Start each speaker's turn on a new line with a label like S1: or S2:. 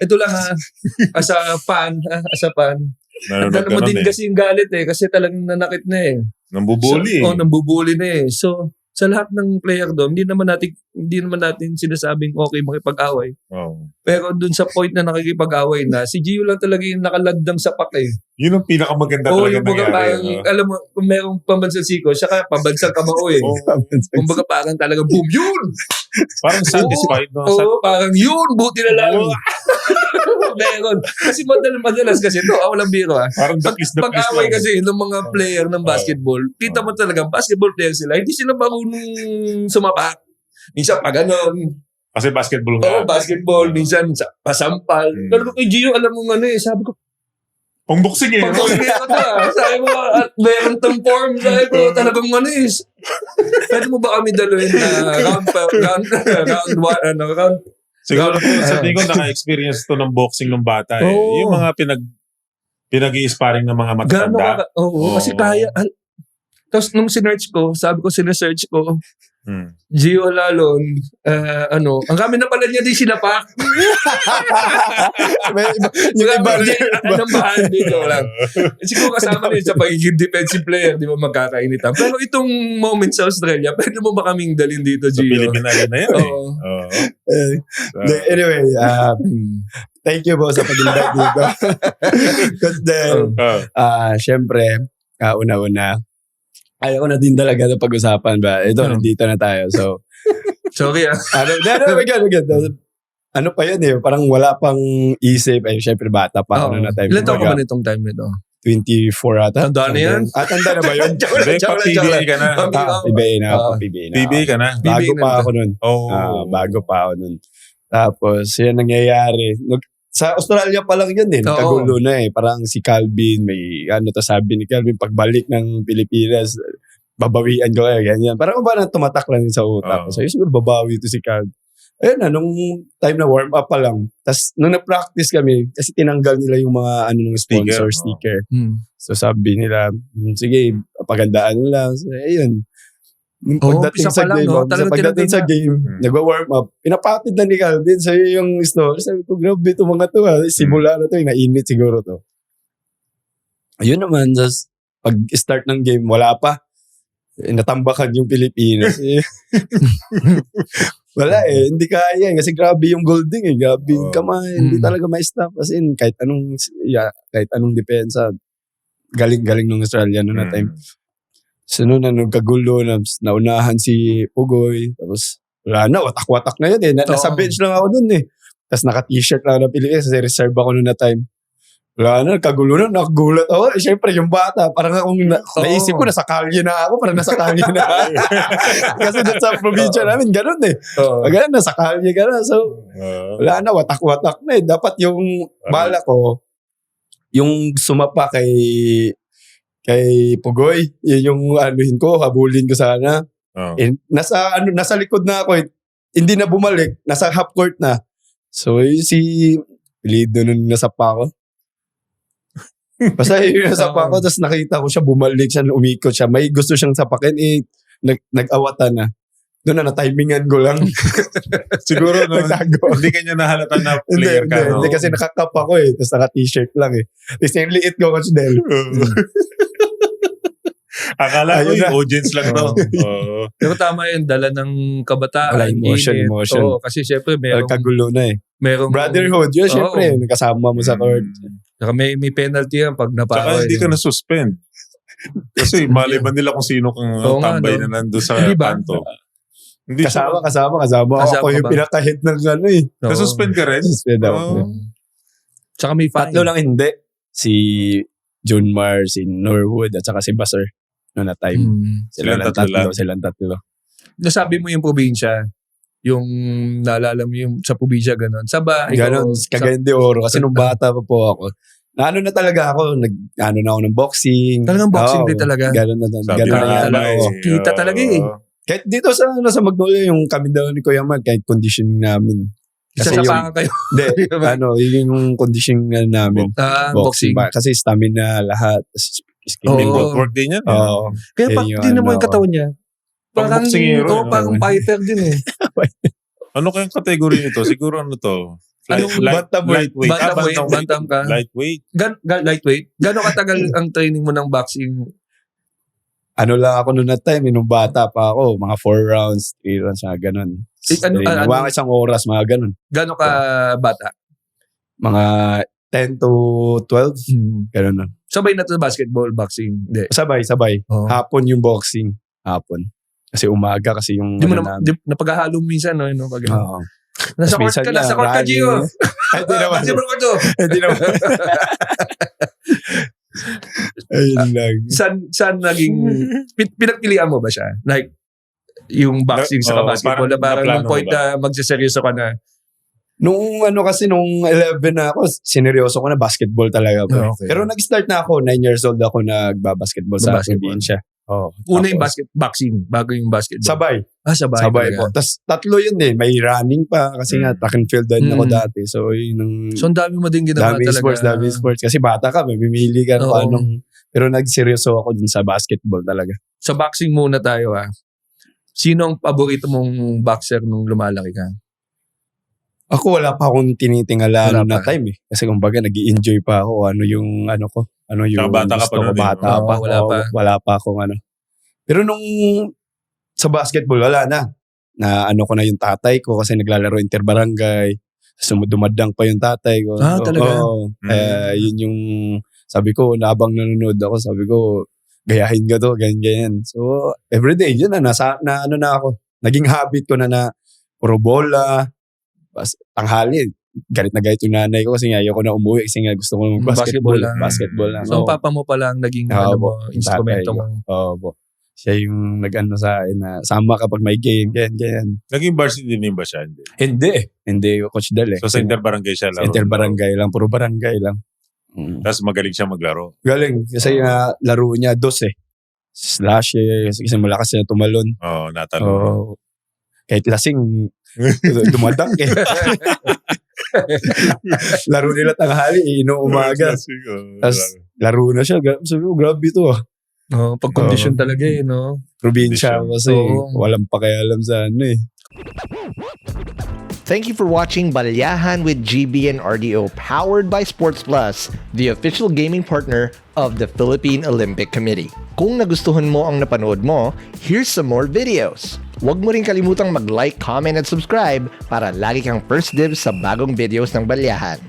S1: Ito lang as a fan. Dala mo din kasi yung galit kasi talagang nanakit na
S2: Nambubuli
S1: nambubuli na So, sa lahat ng player doon, hindi naman natin sinasabing okay makipag-away.
S2: Oh.
S1: Pero doon sa point na nakikipag-away na, si Gio lang talaga yung nakaladang sapak
S2: Yun ang pinakamaganda talaga nangyari.
S1: Alam mo, kung merong pambansang siko, siya ka pambansang kamao Kumbaga parang talaga, boom, yun!
S2: Parang satisfied.
S1: Parang yun, buti na lang. Meron. Kasi madalas kasi ito, walang biro
S2: Parang
S1: pag-away kasi ng mga player ng basketball, kita mo talaga, basketball player sila, hindi sila marunong sumapak. Minsan pa ganon.
S2: Kasi basketball nga.
S1: Basketball. Minsan pasampal. Pero kay Gio, alam mo sabi ko,
S2: pang-boxing
S1: Pang-boxing Sabi ko, at meron tong form. Sabi ko, talagang pwede mo ba kami daluin na round
S2: siguro po, sabihin ko, naka-experience to ng boxing ng bata Yung mga pinag-i-sparring ng mga matatanda.
S1: Kasi kaya. Tapos nung sinearch ko, sinesearch ko, Gio Lalon, ang kami na pala niya din sinapak.
S3: Yung iba
S1: bahan dito lang. Siguro kasama rin sa pagiging defensive player, di ba magkakainitan. Pero itong moment sa Australia, pwede mo ba kaming dalhin dito, Gio?
S2: Sa Pilipinas na yan
S3: Anyway, thank you po sa pag-invite dito. Because then, syempre, una-una, ayaw ko na din talaga na pag-usapan ba? Ito, nandito na tayo. So,
S1: sorry
S3: ano pa yun parang wala pang isip. Syempre bata pa ako na time.
S1: Ilan taon ka ba nitong time nito?
S3: 24 ata.
S1: Tanda na yan?
S3: Tanda na ba yun?
S2: PBA ka na.
S3: PBA ka na. Bago pa ako nun. Bago pa ako nun. Tapos, yan nangyayari. Sa Australia pa lang yun nakagulo na Parang si Calvin, may sabi ni Calvin, pagbalik ng Pilipinas, babawian ko ganyan. Parang ba na tumatak lang sa utak. So, siguro babawi ito si Calvin. Ayun nung time na warm up pa lang. Tapos, nung na-practice kami, kasi tinanggal nila yung mga ng sponsor sticker. So, sabi nila, sige, pagandaan nila. So, ayun. Pagdating sa game, nagwa-warm up, pinapatid na ni Calvin sa'yo yung story. Sabi ko, grabe ito mga to simula na to, nainit siguro to. Ayun naman, pag-start ng game, wala pa. Natambakan yung Pilipinas. Wala hindi kaya kasi grabe yung Golding grabe yung kamay, hindi talaga ma-stop. As in, kahit anong depensa, galing ng Australia na time. So noon nagkagulo naunahan si Pugoy, tapos wala na, watak-watak na yun nasa bench lang ako noon tapos naka-t-shirt lang na Pilipinas kasi reserve ako noon na time. Wala na, nagkagulo na, nakagulat ako. Siyempre yung bata, parang akong naisip ko, nasa kalye na ako, parang nasa kalye na ako. Kasi doon sa probinsya namin, ganun ganun, nasa kalye ka na. So, wala na, watak-watak na Dapat yung bala ko, yung sumapa kay Pugoy, yun yung habulin ko sana. Nasa likod na ako, hindi na bumalik, nasa half court na. So, si Lido nung nasapa ko. Basta yung nasapa ko, tapos nakita ko siya, bumalik siya, umikot siya. May gusto siyang sapakin, nag-awatan na. Doon na, na-timingan ko lang.
S2: Siguro, hindi kanya nahalata na player ka.
S3: Hindi, kasi nakakap ako tapos naka-t-shirt lang Tapos yung liit ko, Coach Del.
S2: Akala ko yung audience lang to.
S1: Pero tama yun, dala ng kabataan.
S3: Wala, emotion.
S1: Kasi syempre, merong
S3: kagulo na brotherhood, yun, syempre, nakasama mo sa court.
S1: Saka may penalty yan pag napaway.
S2: Saka hindi ka na-suspend. Kasi mali ba nila kung sino kang tambay na nandun sa kanto. Hindi
S3: kasama ako yung pinaka-hit ng
S2: Nasuspend ka rin?
S3: Suspend ako.
S1: Saka may fine.
S3: Tatlo lang hindi. Si Junmar, si Norwood, at saka si Basser. No na time. Silang tatlo.
S1: Nasabi mo yung probinsya, yung naalala mo yung sa probinsya gano'n. Saba,
S3: gano'n, Cagayan de Oro. Kasi nung bata pa po ako, na talaga ako, na ako ng boxing.
S1: Talagang boxing din talaga.
S3: Gano'n na.
S1: Kita talaga
S3: Kahit dito sa Magnolia, yung kami daw ni Kuya Mag, kahit conditioning namin.
S1: Kasi sasapangan kayo.
S3: Hindi, yung conditioning namin.
S1: Boxing.
S3: Kasi stamina lahat.
S2: Work din yan.
S1: Kaya pag din naman yung katawan niya, parang fighter din
S2: Ano kayang kategory nito? Siguro Lightweight.
S1: Bantam ka.
S2: Lightweight.
S1: Lightweight? Gano'ng katagal ang training mo ng boxing?
S3: Ano lang ako noon na time, nung bata pa ako, mga 4 rounds, 3 rounds, mga ganun. Mga isang oras, mga ganun.
S1: Gano'n ka bata?
S3: Mga 10 to 12, ganun na.
S1: Sabay na to basketball, boxing? Hindi.
S3: Sabay.
S1: Oh.
S3: Hapon yung boxing. Hapon. Kasi umaga kasi yung...
S1: Di mo napaghahalo minsan, no?
S3: Oo.
S1: Nasa court ka, Gio.
S3: Hindi naman.
S1: Basketball ko to.
S3: Hindi naman. Ayun lang.
S1: Saan naging... Pinagpilian mo ba siya? Like, yung boxing sa basketball na parang nung point na magsiseryoso ka na.
S3: Nung 11 na ako, sineryoso ko na basketball talaga. Okay. Pero nag-start na ako, 9 years old ako nagbabasketball sa probinsya.
S1: Una yung boxing, bago yung basketball.
S3: Sabay.
S1: Sabay
S3: po. Tapos 3 yun din. May running pa kasi nga track and field din ako dati. So
S1: ang dami mo din ginawa talaga.
S3: Dami sports. Kasi bata ka, may pimili ka kung anong... Pero nagseryoso ako dun sa basketball talaga.
S1: Sa boxing muna tayo Sino ang paborito mong boxer nung lumalaki ka?
S3: Ako wala pa akong tinitingala na time Kasi kumbaga nag-i-enjoy pa ako. Ano yung
S2: bata ka
S3: gusto ko bata pa. Wala pa akong ano. Pero nung sa basketball, wala na. Na ko na yung tatay ko kasi naglalaro interbarangay. Dumadang pa yung tatay ko.
S1: Talaga?
S3: Yun yung sabi ko, habang nanonood ako, sabi ko, gayahin ka to, ganyan. So, everyday, yun na ako. Naging habit ko na puro bola, tanghali, galit na galit yung nanay ko kasi nga ayoko na umuwi kasi nga gusto ko mag-basketball. Basketball lang.
S1: So, papa mo pala ang naging instrumento mo.
S3: Oo. Siya yung nag-ano sa akin na sama kapag may game, ganyan.
S2: Naging varsity din ba siya?
S3: Hindi, Coach Del
S2: So, sa interbarangay siya laro?
S3: Sa interbarangay lang, puro barangay lang.
S2: Tapos magaling siya maglaro?
S3: Galing. Kasi laro niya, slash kasi malakas siya tumalon.
S2: Natalon.
S3: Kahit lasing, dumadang laro nila tanghali, umaga. Tapos laro na siya. Sabi ko, grabe ito
S1: pag condition talaga no?
S3: Probinsya kasi walang pakialam sa
S4: Thank you for watching Balyahan with GB and RDO, powered by Sports Plus, the official gaming partner of the Philippine Olympic Committee. Kung nagustuhan mo ang napanood mo, here's some more videos. Huwag mo rin kalimutang mag-like, comment at subscribe para lagi kang first dibs sa bagong videos ng Balyahan.